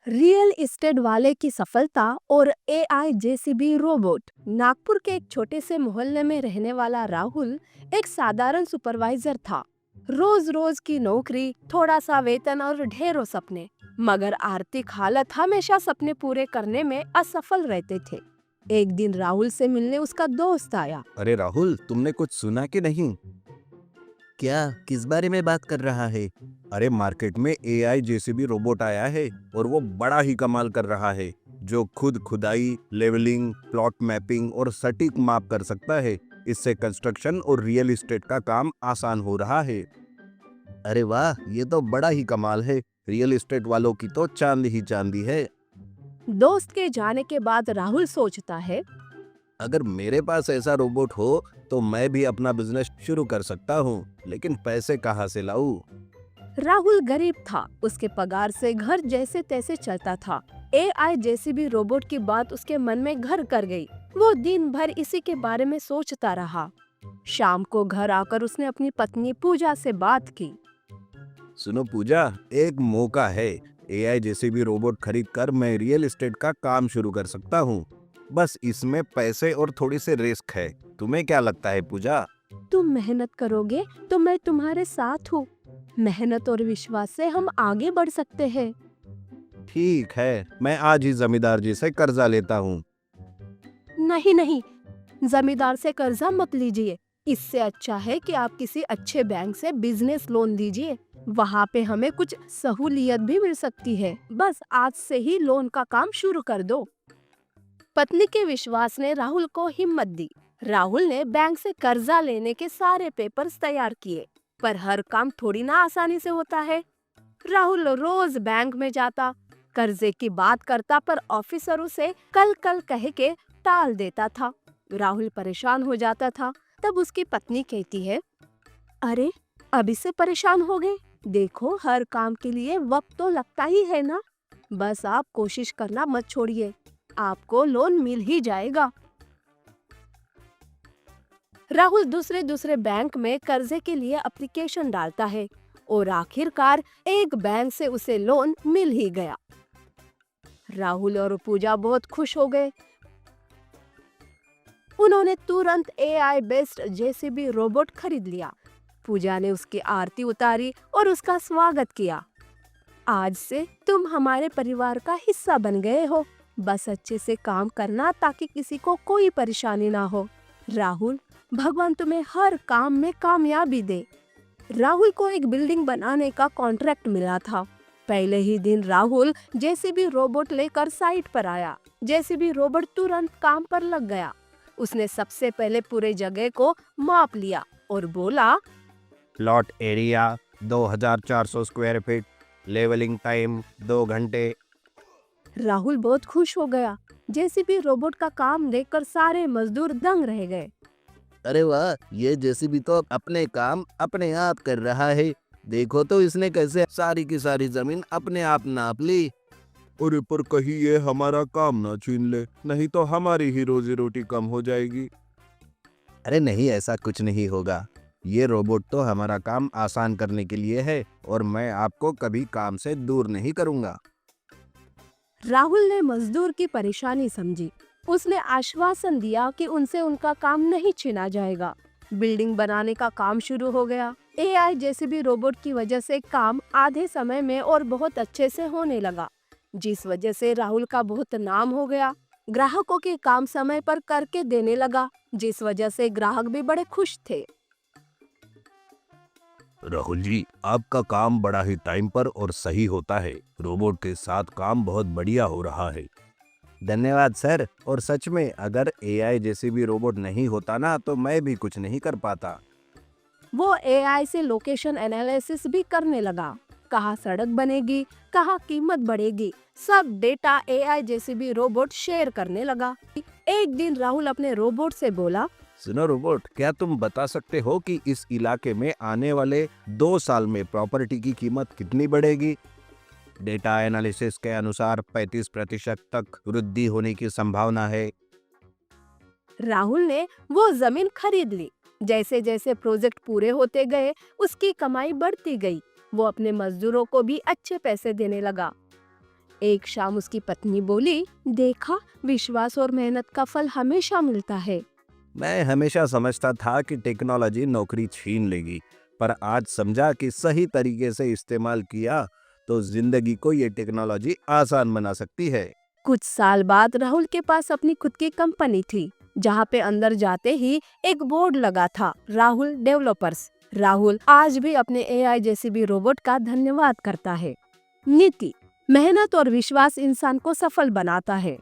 Real estate वाले की सफलता और एआई जेसीबी रोबोट। नागपुर के एक छोटे से मोहल्ले में रहने वाला राहुल एक साधारण सुपरवाइजर था। रोज रोज की नौकरी, थोड़ा सा वेतन और ढेरों सपने, मगर आर्थिक हालत हमेशा सपने पूरे करने में असफल रहते थे। एक दिन राहुल से मिलने उसका दोस्त आया। अरे राहुल, तुमने कुछ सुना कि नहीं? क्या? किस बारे में बात कर रहा है? अरे मार्केट में एआई जेसीबी रोबोट आया है और वो बड़ा ही कमाल कर रहा है, जो खुद खुदाई, लेवलिंग, प्लॉट मैपिंग और सटीक माप कर सकता है। इससे कंस्ट्रक्शन और रियल एस्टेट का काम आसान हो रहा है। अरे वाह, ये तो बड़ा ही कमाल है। रियल एस्टेट वालों की तो चांदी ही चांदी है। दोस्त के जाने के बाद राहुल सोचता है, अगर मेरे पास ऐसा रोबोट हो तो मैं भी अपना बिजनेस शुरू कर सकता हूँ, लेकिन पैसे कहाँ से लाऊं? राहुल गरीब था, उसके पगार से घर जैसे तैसे चलता था। एआई जेसीबी रोबोट की बात उसके मन में घर कर गई। वो दिन भर इसी के बारे में सोचता रहा। शाम को घर आकर उसने अपनी पत्नी पूजा से बात की। सुनो पूजा, एक मौका है। एआई जेसीबी रोबोट खरीद कर मैं रियल एस्टेट का काम शुरू कर सकता हूँ। बस इसमें पैसे और थोड़ी सी रिस्क है। तुम्हें क्या लगता है पूजा? तुम मेहनत करोगे तो मैं तुम्हारे साथ हूँ। मेहनत और विश्वास से हम आगे बढ़ सकते हैं। ठीक है, मैं आज ही जमींदार जी से कर्जा लेता हूँ। नहीं नहीं, जमींदार से कर्जा मत लीजिए। इससे अच्छा है कि आप किसी अच्छे बैंक से बिजनेस लोन लीजिए। वहाँ पे हमें कुछ सहूलियत भी मिल सकती है। बस आज से ही लोन का काम शुरू कर दो। पत्नी के विश्वास ने राहुल को हिम्मत दी। राहुल ने बैंक से कर्जा लेने के सारे पेपर्स तैयार किए, पर हर काम थोड़ी ना आसानी से होता है। राहुल रोज बैंक में जाता, कर्जे की बात करता, पर ऑफिसर उसे कल कल कह के टाल देता था। राहुल परेशान हो जाता था। तब उसकी पत्नी कहती है, अरे अभी से परेशान हो गए? देखो, हर काम के लिए वक्त तो लगता ही है ना। बस आप कोशिश करना मत छोड़िए, आपको लोन मिल ही जाएगा। राहुल दूसरे दूसरे बैंक में कर्जे के लिए एप्लीकेशन डालता है और आखिरकार एक बैंक से उसे लोन मिल ही गया। राहुल और पूजा बहुत खुश हो गए। उन्होंने तुरंत एआई बेस्ड जेसीबी रोबोट खरीद लिया। पूजा ने उसकी आरती उतारी और उसका स्वागत किया। आज से तुम हमारे परिवार का हिस्सा बन गए हो। बस अच्छे से काम करना ताकि किसी को कोई परेशानी ना हो। राहुल, भगवान तुम्हें हर काम में कामयाबी दे। राहुल को एक बिल्डिंग बनाने का कॉन्ट्रैक्ट मिला था। पहले ही दिन राहुल जेसीबी रोबोट लेकर साइट पर आया। जेसीबी रोबोट तुरंत काम पर लग गया। उसने सबसे पहले पूरे जगह को माप लिया और बोला, plot area 2400 square feet, levelling time 2 घंटे। राहुल बहुत खुश हो गया। जेसीबी रोबोट का काम देखकर सारे मजदूर दंग रह गए। अरे वाह, ये जेसीबी तो अपने काम अपने आप कर रहा है। देखो तो इसने कैसे सारी की सारी जमीन अपने आप नाप ली। अरे पर कहीं ये हमारा काम ना छीन ले, नहीं तो हमारी ही रोजी रोटी कम हो जाएगी। अरे नहीं, ऐसा कुछ नहीं होगा। ये रोबोट तो हमारा काम आसान करने के लिए है और मैं आपको कभी काम से दूर नहीं करूंगा। राहुल ने मजदूर की परेशानी समझी। उसने आश्वासन दिया कि उनसे उनका काम नहीं छीना जाएगा। बिल्डिंग बनाने का काम शुरू हो गया। एआई जेसीबी रोबोट की वजह से काम आधे समय में और बहुत अच्छे से होने लगा, जिस वजह से राहुल का बहुत नाम हो गया। ग्राहकों के काम समय पर करके देने लगा, जिस वजह से ग्राहक भी बड़े खुश थे। राहुल जी, आपका काम बड़ा ही टाइम पर और सही होता है। रोबोट के साथ काम बहुत बढ़िया हो रहा है। धन्यवाद सर। और सच में अगर एआई जेसीबी रोबोट नहीं होता ना तो मैं भी कुछ नहीं कर पाता। वो एआई से लोकेशन एनालिसिस भी करने लगा। कहाँ सड़क बनेगी, कहाँ कीमत बढ़ेगी, सब data AI JCB robot share करने लगा। एक दिन राहुल अपने रोबोट से बोला, सुनो रोबोट, क्या तुम बता सकते हो कि इस इलाके में आने वाले 2 साल में प्रॉपर्टी की कीमत कितनी बढ़ेगी? डेटा एनालिसिस के अनुसार 35% तक वृद्धि होने की संभावना है। राहुल ने वो जमीन खरीद ली। जैसे जैसे प्रोजेक्ट पूरे होते गए, उसकी कमाई बढ़ती गई। वो अपने मजदूरों को भी अच्छे पैसे देने लगा। एक शाम उसकी पत्नी बोली, देखा, विश्वास और मेहनत का फल हमेशा मिलता है। मैं हमेशा समझता था कि टेक्नोलॉजी नौकरी छीन लेगी, पर आज समझा कि सही तरीके से इस्तेमाल किया तो जिंदगी को ये टेक्नोलॉजी आसान बना सकती है। कुछ साल बाद राहुल के पास अपनी खुद की कंपनी थी, जहाँ पे अंदर जाते ही एक बोर्ड लगा था, राहुल डेवलपर्स। राहुल आज भी अपने एआई जेसीबी रोबोट का धन्यवाद करता है। नीति: मेहनत और विश्वास इंसान को सफल बनाता है।